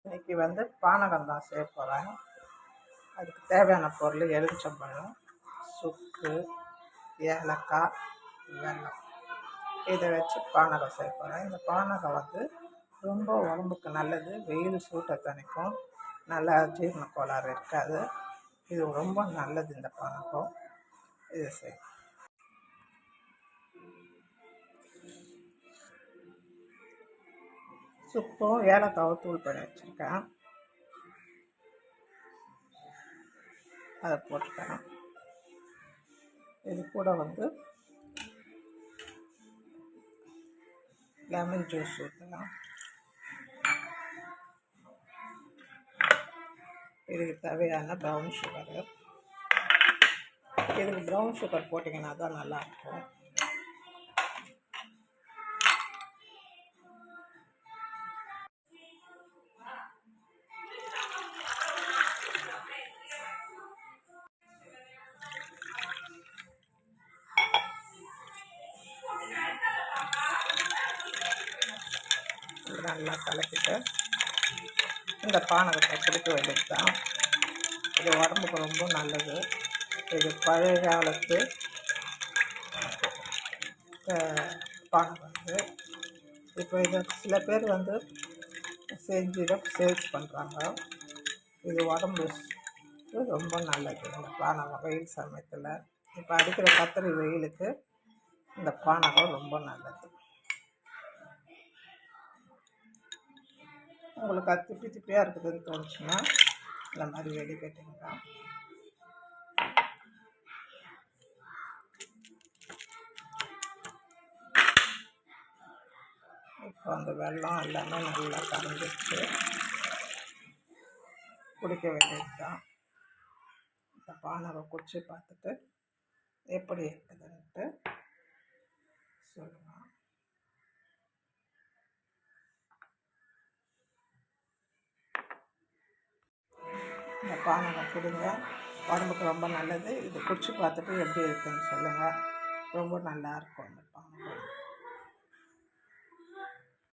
இன்றைக்கி வந்து பானகம் தான் செய்ய போகிறேன். அதுக்கு தேவையான பொருள் எலுமிச்சம்பழம், சுக்கு, ஏலக்காய், வெல்லம். இதை வச்சு பானகம் செய்ய போகிறேன். இந்த பானகம் வந்து ரொம்ப உடம்புக்கு நல்லது. வெயில் சூட்டை தணிக்கும். நல்லா ஜீரண கோளாறு இருக்காது. இது ரொம்ப நல்லது. இந்த பானகம் இதை செய்யும். சுக்கும் ஏலக்காவை தூள் பண்ணி வச்சுருக்கேன். அதை போட்டுக்கிறேன். இது கூட வந்து லெமன் ஜூஸ் ஊற்றலாம். இதுக்கு தேவையான ப்ரௌன் சுகரு. இதுக்கு ப்ரௌன் சுகர் போட்டிங்கன்னா தான் நல்லாயிருக்கும். நல்லா கலக்கிட்டு இந்த பானகத்தை குடிக்க வேண்டியது தான். இது உடம்புக்கு ரொம்ப நல்லது. இது பழைய காலத்து பானகம் வந்து இப்போ இதை சில பேர் வந்து செஞ்சு சேல்ஸ் பண்ணுறாங்க. இது உடம்பு ரொம்ப நல்லது. இந்த பானகம் வெயில் சமயத்தில் இப்போ அடிக்கிற கத்திரி வெயிலுக்கு இந்த பானகம் ரொம்ப நல்லது. உங்களுக்கு அது திப்பி திப்பியாக இருக்குதுன்னு தோணுச்சுன்னா இந்த மாதிரி வெடிக்கட்டுங்க. இப்போ அந்த வெல்லம் எல்லாமே நல்லா கரைஞ்சிட்டு குடிக்க வேண்டியது தான். இந்த பானகம் குடிச்சு பார்த்துட்டு எப்படி இருக்குதுன்ட்டு சொல்லுங்கள். இந்த பானகம் குடிங்க, உடம்புக்கு ரொம்ப நல்லது. இது குடிச்சு பார்த்துட்டு எப்படி இருக்குதுன்னு சொல்லுங்கள். ரொம்ப நல்லாயிருக்கும்.